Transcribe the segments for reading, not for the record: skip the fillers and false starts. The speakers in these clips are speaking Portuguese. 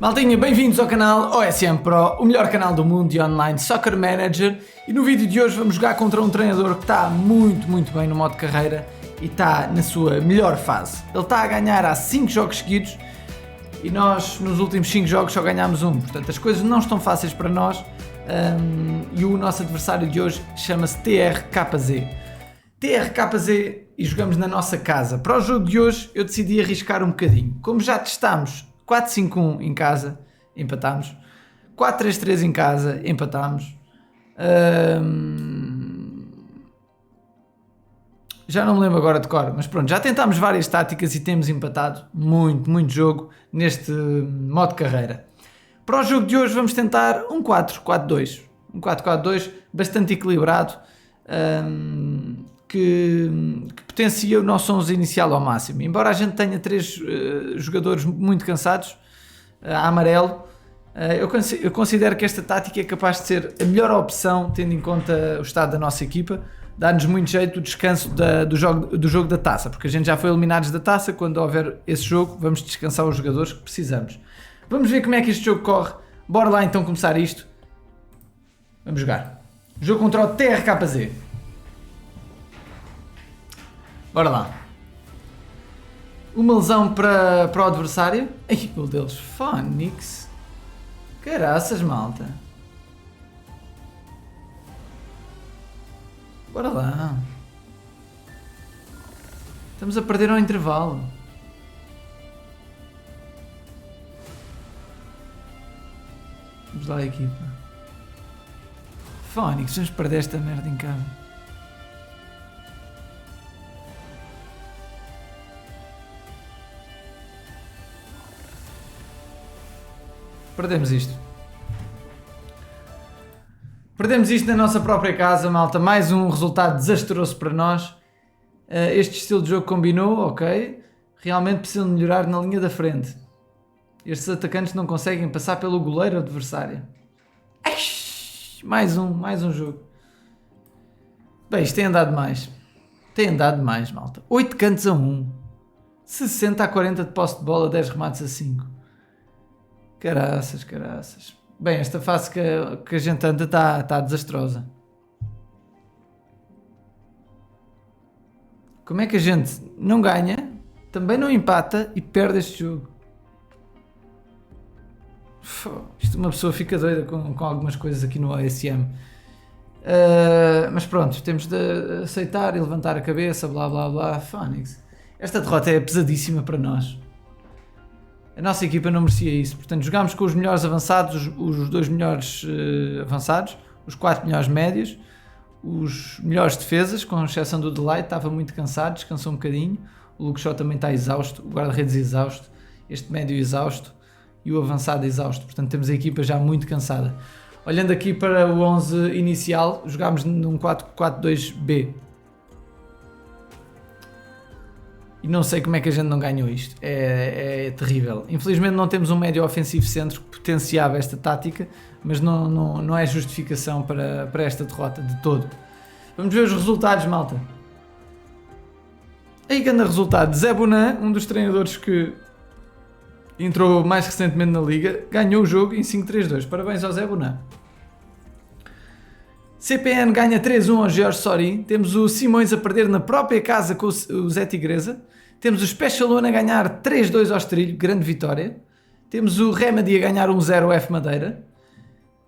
Maltinha, bem-vindos ao canal OSM Pro, o melhor canal do mundo de online Soccer Manager. E no vídeo de hoje vamos jogar contra um treinador que está muito bem no modo carreira e está na sua melhor fase. Ele está a ganhar há 5 jogos seguidos e nós nos últimos 5 jogos só ganhámos um. Portanto, as coisas não estão fáceis para nós e o nosso adversário de hoje chama-se TRKZ. TRKZ e jogamos na nossa casa. Para o jogo de hoje eu decidi arriscar um bocadinho. Como já testámos 4-5-1 em casa, empatámos. 4-3-3 em casa, empatámos. Já não me lembro agora de cor, mas pronto, já tentámos várias táticas e temos empatado muito jogo neste modo carreira. Para o jogo de hoje vamos tentar um 4-4-2. Um 4-4-2 bastante equilibrado, que potencia o nosso 11 inicial ao máximo. Embora a gente tenha 3 jogadores muito cansados, a amarelo, eu considero que esta tática é capaz de ser a melhor opção, tendo em conta o estado da nossa equipa. Dá-nos muito jeito o descanso do jogo da taça, porque a gente já foi eliminados da taça. Quando houver esse jogo, vamos descansar os jogadores que precisamos. Vamos ver como é que este jogo corre. Bora lá então começar isto. Vamos jogar. Jogo contra o TRKZ. Bora lá. Uma lesão para o adversário. Ai, meu Deus. Fónix. Caraças, malta. Bora lá. Estamos a perder ao intervalo. Vamos lá, equipa. Fónix, vamos perder esta merda em casa. Perdemos isto. Perdemos isto na nossa própria casa, malta. Mais um resultado desastroso para nós. Este estilo de jogo combinou, ok. Realmente precisam de melhorar na linha da frente. Estes atacantes não conseguem passar pelo goleiro adversário. Mais um jogo. Bem, isto tem andado mais. Tem andado mais, malta. 8 cantos a 1. 60-40 de posse de bola, 10 remates a 5. Caraças. Bem, esta fase que a gente anda está desastrosa. Como é que a gente não ganha, também não empata e perde este jogo? Isto uma pessoa fica doida com algumas coisas aqui no OSM. Mas pronto, temos de aceitar e levantar a cabeça, blá. Fónix. Esta derrota é pesadíssima para nós. A nossa equipa não merecia isso. Portanto, jogámos com os melhores avançados, os 2 melhores avançados, os 4 melhores médios, os melhores defesas, com exceção do Delight, estava muito cansado, descansou um bocadinho. O Luke Shaw também está exausto, o guarda-redes exausto, este médio exausto e o avançado exausto. Portanto, temos a equipa já muito cansada. Olhando aqui para o 11 inicial, jogámos num 4-4-2-B. E não sei como é que a gente não ganhou isto. É terrível. Infelizmente não temos um médio ofensivo centro que potenciava esta tática, mas não é justificação para esta derrota de todo. Vamos ver os resultados, malta. Aí que anda resultado. Zé Bonan, um dos treinadores que entrou mais recentemente na liga, ganhou o jogo em 5-3-2. Parabéns ao Zé Bonan. CPN ganha 3-1 ao Jorge Sorin. Temos o Simões a perder na própria casa com o Zé Tigresa. Temos o Special One a ganhar 3-2 ao Estrilho, grande vitória. Temos o Remedy a ganhar 1-0 ao F Madeira.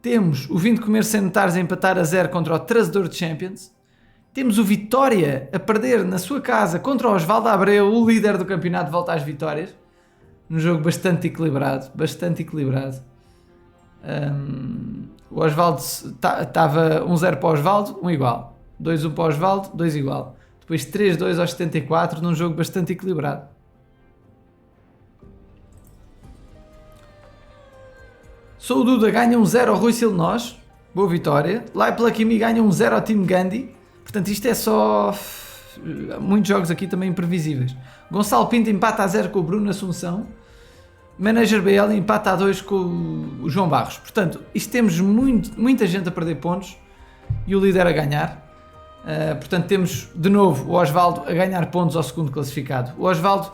Temos o Vim de Comer Sem Notares a empatar a 0 contra o Trazedor de Champions. Temos o Vitória a perder na sua casa contra o Osvaldo Abreu, o líder do campeonato, volta às vitórias. Um jogo bastante equilibrado. O Osvaldo estava 1-0 para o Osvaldo, 1 igual. 2-1 para o Osvaldo, 2 igual. Depois 3-2 aos 74, num jogo bastante equilibrado. Sou o Duda, ganha 1-0 ao Rui Silnós. Boa vitória. Lai Kimi ganha 1-0 ao Team Gandhi. Portanto, isto é só... muitos jogos aqui também imprevisíveis. Gonçalo Pinto empata a 0 com o Bruno Assunção. Manager BL empata a 2 com o João Barros. Portanto, isto temos muita gente a perder pontos e o líder a ganhar. Portanto, temos de novo o Osvaldo a ganhar pontos ao segundo classificado. O Osvaldo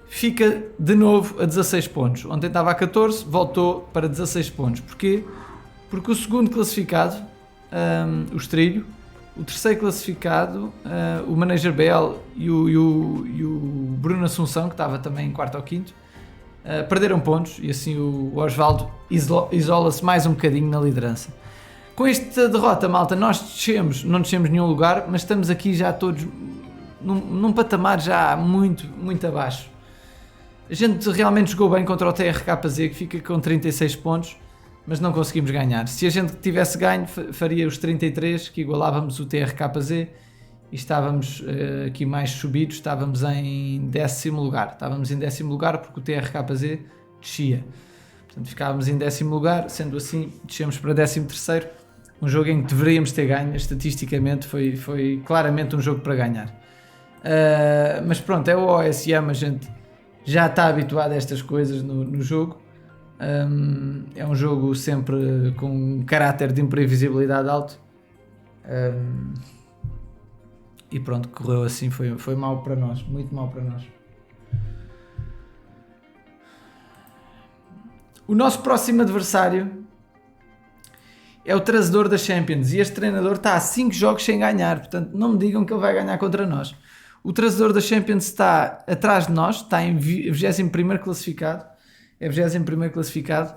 fica de novo a 16 pontos. Ontem estava a 14, voltou para 16 pontos. Porquê? Porque o segundo classificado, o Estrilho, o terceiro classificado, o Manager BL e o Bruno Assunção, que estava também em quarto ou quinto, perderam pontos e assim o Osvaldo isola-se mais um bocadinho na liderança. Com esta derrota, malta, nós não descemos nenhum lugar, mas estamos aqui já todos num patamar já muito, muito abaixo. A gente realmente jogou bem contra o TRKZ, que fica com 36 pontos, mas não conseguimos ganhar. Se a gente tivesse ganho, faria os 33, que igualávamos o TRKZ, e estávamos aqui mais subidos, estávamos em 10º lugar. Estávamos em 10º lugar porque o TRKZ descia. Portanto, ficávamos em 10º lugar, sendo assim, descemos para 13º. Um jogo em que deveríamos ter ganho, estatisticamente foi claramente um jogo para ganhar. Mas pronto, é o OSM, a gente já está habituado a estas coisas no jogo. É um jogo sempre com um caráter de imprevisibilidade alto. E pronto, correu assim, foi mau para nós, muito mau para nós. O nosso próximo adversário é o trazedor da Champions e este treinador está a 5 jogos sem ganhar, portanto não me digam que ele vai ganhar contra nós. O trazedor da Champions está atrás de nós, está em 21º classificado, é 21º classificado,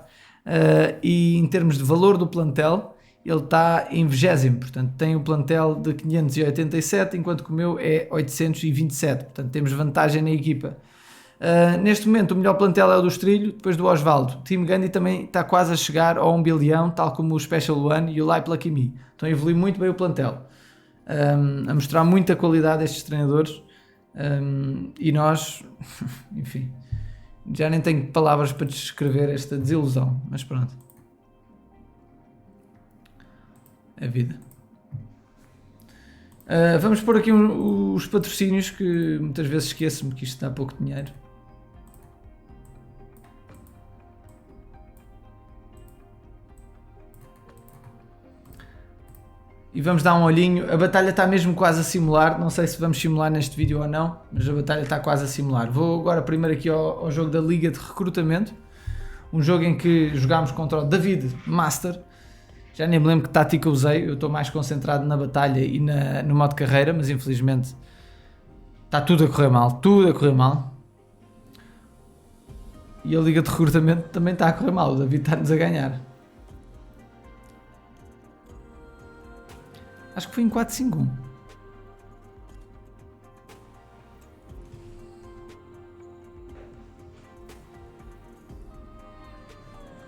e em termos de valor do plantel, ele está em 20º, portanto tem o plantel de 587, enquanto que o meu é 827, portanto temos vantagem na equipa. Neste momento o melhor plantel é o do Estrilho, depois do Osvaldo. O Team Gandhi também está quase a chegar ao 1 bilhão, tal como o Special One e o Light Lucky Me. Estão a evoluir muito bem o plantel, a mostrar muita qualidade estes treinadores, e nós, enfim, já nem tenho palavras para descrever esta desilusão, mas pronto, é vida. Vamos pôr aqui os patrocínios, que muitas vezes esqueço-me que isto dá pouco dinheiro. E vamos dar um olhinho. A batalha está mesmo quase a simular. Não sei se vamos simular neste vídeo ou não, mas a batalha está quase a simular. Vou agora primeiro aqui ao jogo da Liga de Recrutamento. Um jogo em que jogámos contra o David Master. Já nem me lembro que tática usei. Eu estou mais concentrado na batalha e no modo carreira, mas infelizmente está tudo a correr mal. Tudo a correr mal. E a Liga de Recrutamento também está a correr mal. O David está-nos a ganhar. Acho que foi em 4-5-1.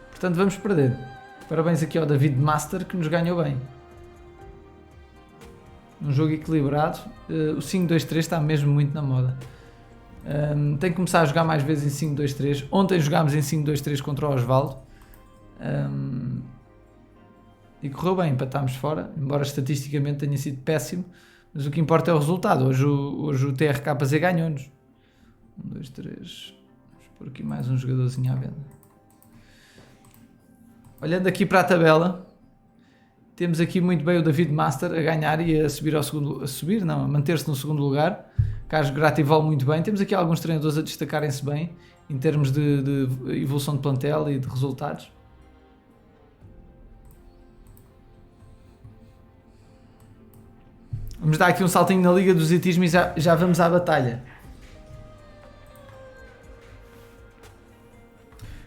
Portanto, vamos perder. Parabéns aqui ao David Master, que nos ganhou bem. Um jogo equilibrado. O 5-2-3 está mesmo muito na moda. Tenho que começar a jogar mais vezes em 5-2-3. Ontem jogámos em 5-2-3 contra o Osvaldo. E correu bem, empatámos fora, embora estatisticamente tenha sido péssimo, mas o que importa é o resultado. Hoje o TRKZ ganhou-nos. 1, 2, 3. Vamos pôr aqui mais um jogadorzinho à venda. Olhando aqui para a tabela, temos aqui muito bem o David Master a ganhar e a subir a manter-se no segundo lugar. Carlos Grativol muito bem. Temos aqui alguns treinadores a destacarem-se bem em termos de evolução de plantel e de resultados. Vamos dar aqui um saltinho na Liga dos Itismo e já vamos à batalha.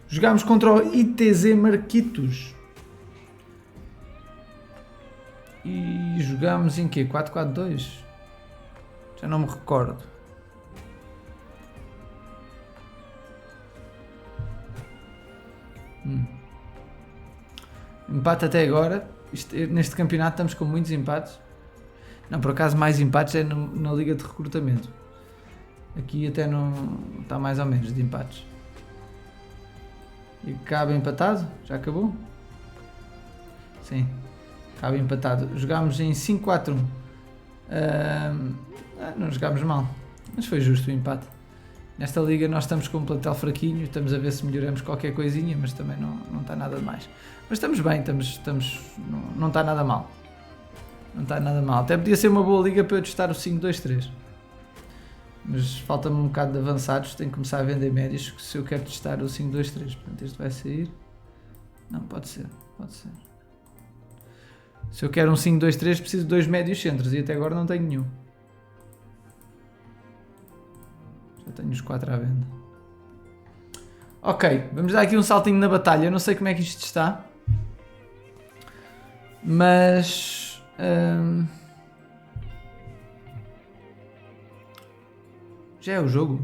Jogámos contra o ITZ Marquitos. E jogámos em quê? 4-4-2? Já não me recordo. Empate até agora. Neste campeonato estamos com muitos empates. Não, por acaso mais empates é na Liga de Recrutamento. Aqui até não está mais ou menos de empates. E cabe empatado? Já acabou? Sim, cabe empatado. Jogámos em 5-4-1. Não jogámos mal, mas foi justo o empate. Nesta liga nós estamos com um plantel fraquinho, estamos a ver se melhoramos qualquer coisinha, mas também não está nada de mais. Mas estamos bem, não está nada mal. Não está nada mal. Até podia ser uma boa liga para eu testar o 5-2-3. Mas falta-me um bocado de avançados, tenho que começar a vender médios se eu quero testar o 5-2-3. Portanto, este vai sair. Não, pode ser. Se eu quero um 5-2-3, preciso de 2 médios centros e até agora não tenho nenhum. Já tenho os 4 à venda. Ok, vamos dar aqui um saltinho na batalha. Eu não sei como é que isto está. Mas... já é o jogo?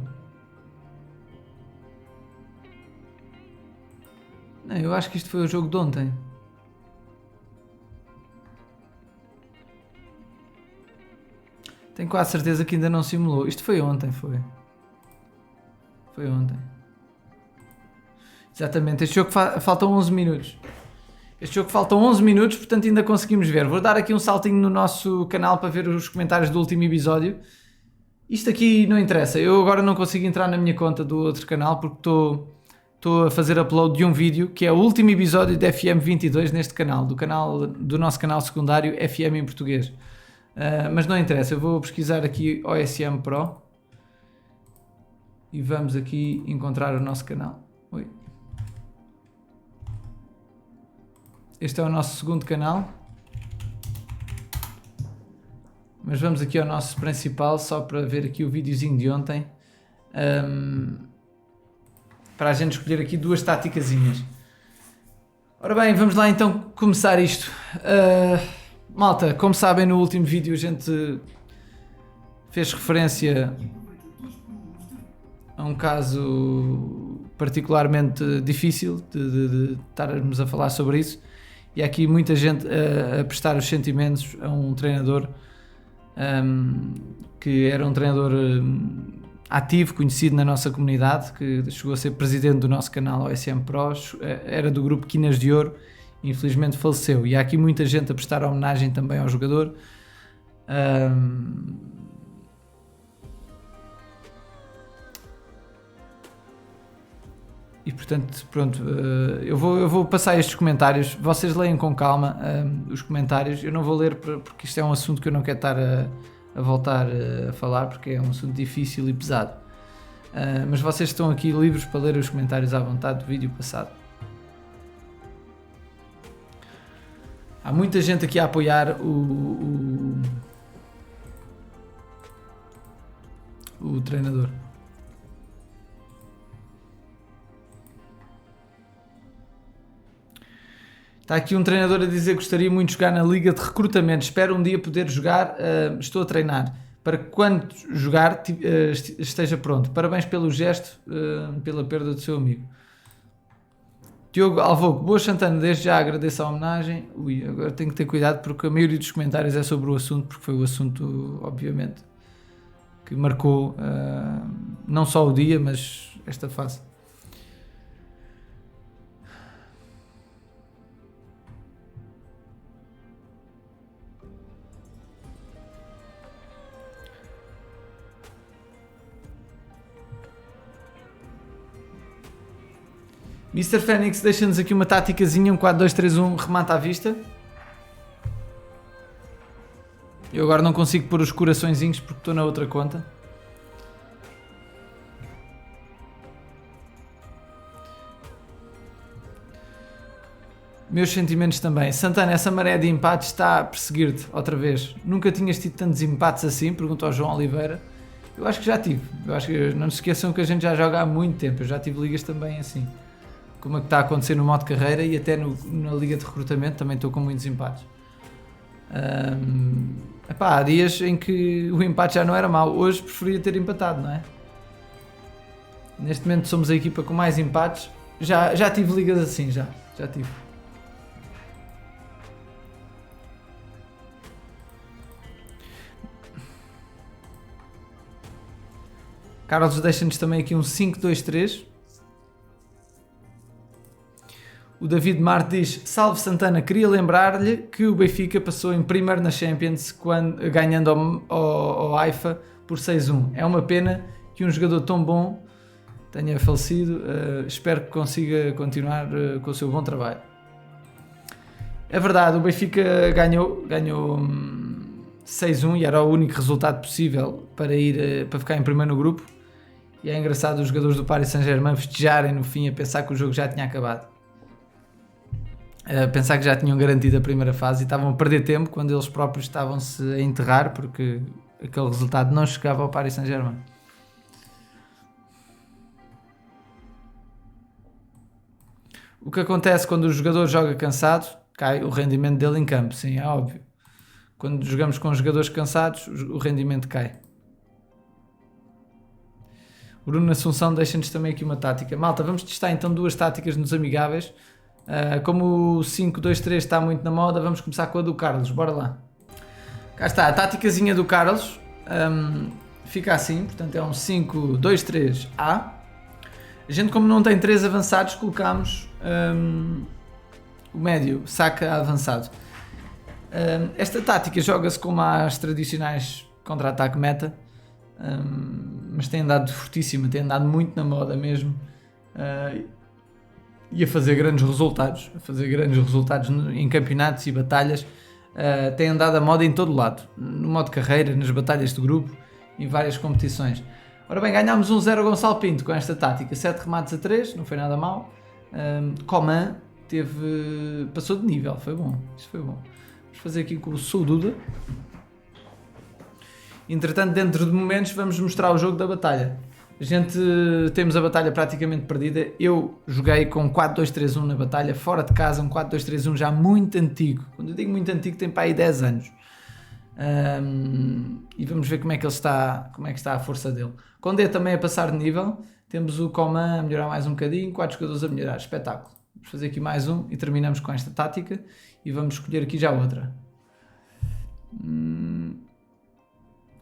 Não, eu acho que isto foi o jogo de ontem. Tenho quase certeza que ainda não simulou. Isto foi ontem, foi. Foi ontem. Exatamente. Este jogo faltam 11 minutos. Este jogo faltam 11 minutos, portanto ainda conseguimos ver. Vou dar aqui um saltinho no nosso canal para ver os comentários do último episódio. Isto aqui não interessa. Eu agora não consigo entrar na minha conta do outro canal porque estou a fazer upload de um vídeo que é o último episódio de FM22 neste canal, do nosso canal secundário FM em português. Mas não interessa, eu vou pesquisar aqui OSM Pro e vamos aqui encontrar o nosso canal. Oi. Este é o nosso segundo canal. Mas vamos aqui ao nosso principal só para ver aqui o videozinho de ontem. Para a gente escolher aqui 2 táticazinhas. Ora bem, vamos lá então começar isto. Malta, como sabem, no último vídeo a gente fez referência a um caso particularmente difícil de estarmos a falar sobre isso. E há aqui muita gente a prestar os sentimentos a um treinador que era um treinador ativo, conhecido na nossa comunidade, que chegou a ser presidente do nosso canal OSM Pro, era do grupo Quinas de Ouro, infelizmente faleceu. E há aqui muita gente a prestar homenagem também ao jogador. E portanto, pronto, eu vou passar estes comentários, vocês leem com calma os comentários, eu não vou ler porque isto é um assunto que eu não quero estar a voltar a falar, porque é um assunto difícil e pesado. Mas vocês estão aqui livres para ler os comentários à vontade do vídeo passado. Há muita gente aqui a apoiar o treinador. Está aqui um treinador a dizer que gostaria muito de jogar na Liga de Recrutamento. Espero um dia poder jogar. Estou a treinar. Para que quando jogar esteja pronto. Parabéns pelo gesto, pela perda do seu amigo. Diogo Alvogo, boa Santana, desde já agradeço a homenagem. Ui, agora tenho que ter cuidado porque a maioria dos comentários é sobre o assunto, porque foi o assunto, obviamente, que marcou não só o dia, mas esta fase. Mr. Fênix deixa-nos aqui uma táticazinha, um 4-2-3-1, remata à vista. Eu agora não consigo pôr os coraçõezinhos porque estou na outra conta. Meus sentimentos também. Santana, essa maré de empates está a perseguir-te outra vez. Nunca tinhas tido tantos empates assim? Pergunta ao João Oliveira. Eu acho que já tive. Eu acho que não se esqueçam que a gente já joga há muito tempo. Eu já tive ligas também assim. Como é que está a acontecer no modo carreira e até na liga de recrutamento também estou com muitos empates. Há dias em que o empate já não era mau. Hoje preferia ter empatado, não é? Neste momento somos a equipa com mais empates. Já tive ligas assim, já tive. Carlos deixa-nos também aqui um 5-2-3. O David Marte diz: Salve Santana, queria lembrar-lhe que o Benfica passou em primeiro na Champions ganhando ao Haifa por 6-1. É uma pena que um jogador tão bom tenha falecido. Espero que consiga continuar com o seu bom trabalho. É verdade, o Benfica ganhou 6-1 e era o único resultado possível para ficar em primeiro no grupo. E é engraçado os jogadores do Paris Saint-Germain festejarem no fim a pensar que o jogo já tinha acabado. A pensar que já tinham garantido a primeira fase e estavam a perder tempo quando eles próprios estavam-se a enterrar porque aquele resultado não chegava ao Paris Saint-Germain. O que acontece quando o jogador joga cansado? Cai o rendimento dele em campo, sim, é óbvio. Quando jogamos com jogadores cansados, o rendimento cai. O Bruno Assunção deixa-nos também aqui uma tática. Malta, vamos testar então duas táticas nos amigáveis. Como o 5-2-3 está muito na moda, vamos começar com a do Carlos, bora lá. Cá está, a táticazinha do Carlos fica assim, portanto é um 5-2-3-A. A gente, como não tem 3 avançados, colocamos o médio, saca avançado. Esta tática joga-se como as tradicionais contra-ataque meta, mas tem andado fortíssima, tem andado muito na moda mesmo, e a fazer grandes resultados, em campeonatos e batalhas. Tem andado a moda em todo lado, no modo carreira, nas batalhas de grupo, em várias competições. Ora bem, ganhámos 1-0 Gonçalo Pinto com esta tática, 7 remates a 3, não foi nada mal. Coman passou de nível, foi bom, isso foi bom. Vamos fazer aqui com o Soududa. Entretanto, dentro de momentos, vamos mostrar o jogo da batalha. Temos a batalha praticamente perdida. Eu joguei com 4-2-3-1 na batalha, fora de casa, um 4-2-3-1 já muito antigo. Quando eu digo muito antigo, tem para aí 10 anos. E vamos ver como é que está a força dele. Condé também a passar de nível. Temos o Coman a melhorar mais um bocadinho, 4 jogadores a melhorar, espetáculo. Vamos fazer aqui mais um e terminamos com esta tática. E vamos escolher aqui já outra.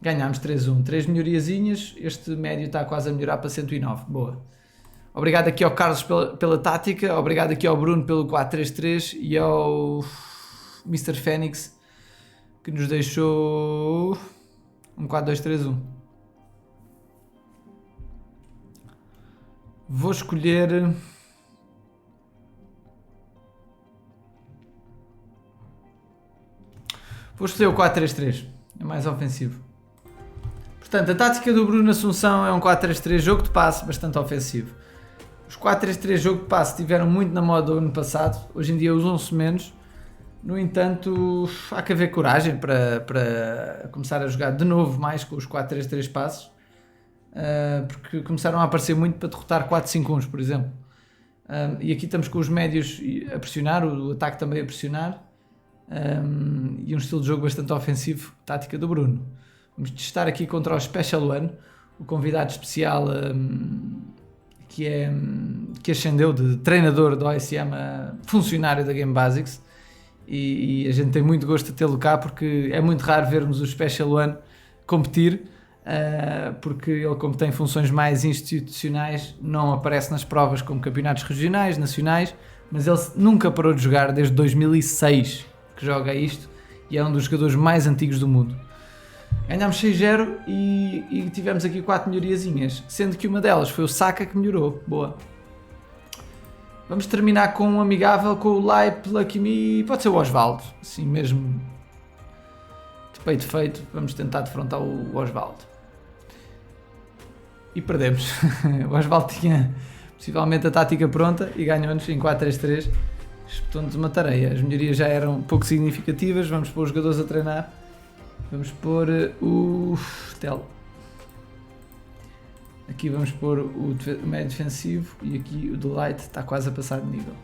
Ganhámos 3-1, 3 melhoriazinhas, este médio está quase a melhorar para 109, boa. Obrigado aqui ao Carlos pela tática, obrigado aqui ao Bruno pelo 4-3-3 e ao Mr. Fênix que nos deixou um 4-2-3-1. Vou escolher... o 4-3-3, é mais ofensivo. Portanto, a tática do Bruno Assunção é um 4-3-3 jogo de passe bastante ofensivo. Os 4-3-3 jogo de passe estiveram muito na moda no ano passado, hoje em dia usam-se menos. No entanto, há que haver coragem para começar a jogar de novo mais com os 4-3-3 passes, porque começaram a aparecer muito para derrotar 4-5-1, por exemplo. E aqui estamos com os médios a pressionar, o ataque também a pressionar, e um estilo de jogo bastante ofensivo, tática do Bruno. Vamos testar aqui contra o Special One, o convidado especial que ascendeu de treinador do OSM a funcionário da Game Basics, e a gente tem muito gosto de tê-lo cá porque é muito raro vermos o Special One competir, porque ele, como tem funções mais institucionais, não aparece nas provas como campeonatos regionais, nacionais, mas ele nunca parou de jogar desde 2006 que joga isto e é um dos jogadores mais antigos do mundo. Ganhámos 6-0 e tivemos aqui 4 melhoriazinhas, sendo que uma delas foi o Saka que melhorou, boa. Vamos terminar com um amigável com o Leip, Lucky Me, pode ser o Osvaldo, assim mesmo de peito feito, vamos tentar defrontar o Osvaldo. E perdemos, o Osvaldo tinha possivelmente a tática pronta e ganhou-nos em 4-3-3, espetou-nos uma tareia, as melhorias já eram pouco significativas, vamos pôr os jogadores a treinar. Vamos pôr o Tel. Aqui vamos pôr o médio defensivo e aqui o Delight está quase a passar de nível.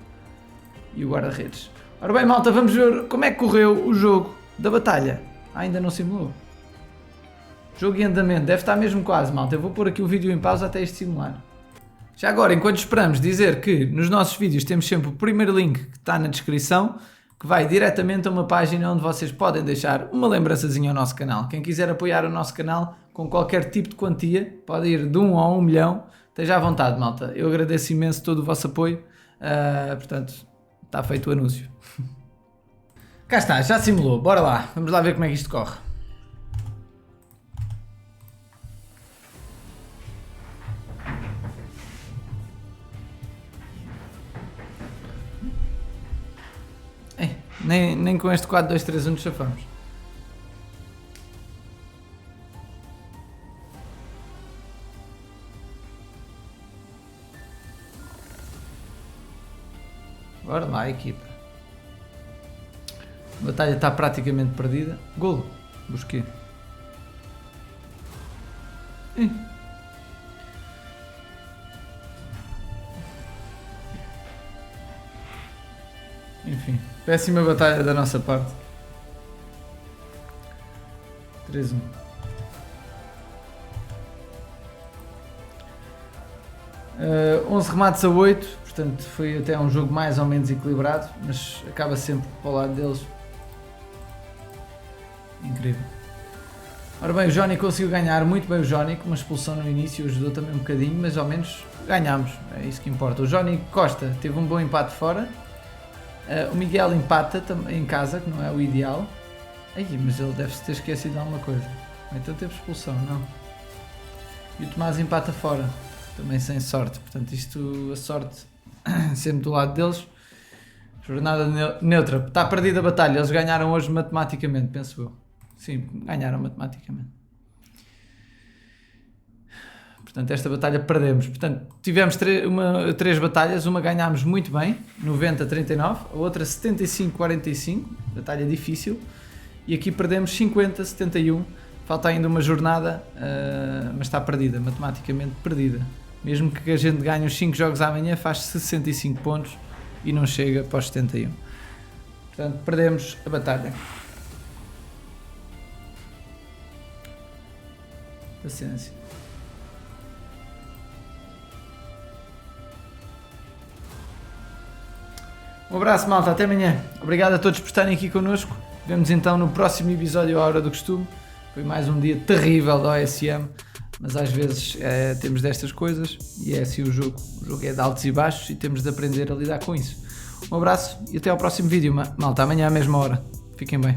E o guarda-redes. Ora bem, malta, vamos ver como é que correu o jogo da batalha. Ainda não simulou. Jogo em andamento, deve estar mesmo quase, malta. Eu vou pôr aqui o vídeo em pausa até este simular. Já agora, enquanto esperamos, dizer que nos nossos vídeos temos sempre o primeiro link que está na descrição, que vai diretamente a uma página onde vocês podem deixar uma lembrançazinha ao nosso canal. Quem quiser apoiar o nosso canal com qualquer tipo de quantia, pode ir de 1 a 1 milhão, esteja à vontade, malta. Eu agradeço imenso todo o vosso apoio, portanto, está feito o anúncio. Cá está, já simulou, bora lá, vamos lá ver como é que isto corre. Nem com este 4-2-3-1 nos chafamos. Bora lá, equipa. A batalha está praticamente perdida. Golo. Busquei. Enfim, péssima batalha da nossa parte. 3-1. Uh, 11 remates a 8, portanto foi até um jogo mais ou menos equilibrado, mas acaba sempre para o lado deles. Incrível. Ora bem, o Johnny conseguiu ganhar muito bem o Johnny, com uma expulsão no início ajudou também um bocadinho, mas ao menos ganhámos, é isso que importa. O Johnny Costa teve um bom empate fora. O Miguel empata em casa, que não é o ideal. Ai, mas ele deve-se ter esquecido de alguma coisa. Então teve expulsão, não. E o Tomás empata fora, também sem sorte. Portanto, isto, a sorte sempre do lado deles. Jornada neutra. Está perdida a batalha. Eles ganharam hoje matematicamente, penso eu. Sim, ganharam matematicamente. Portanto, esta batalha perdemos. Portanto, tivemos 3 batalhas. Uma ganhámos muito bem, 90-39. A outra 75-45. Batalha difícil. E aqui perdemos 50-71. Falta ainda uma jornada, mas está perdida, matematicamente perdida. Mesmo que a gente ganhe os 5 jogos amanhã, faz 65 pontos e não chega para os 71. Portanto, perdemos a batalha. Paciência. Um abraço, malta, até amanhã. Obrigado a todos por estarem aqui connosco. Vemos então no próximo episódio à hora do costume. Foi mais um dia terrível da OSM, mas às vezes temos destas coisas e é assim o jogo. O jogo é de altos e baixos e temos de aprender a lidar com isso. Um abraço e até ao próximo vídeo, malta. Amanhã à mesma hora. Fiquem bem.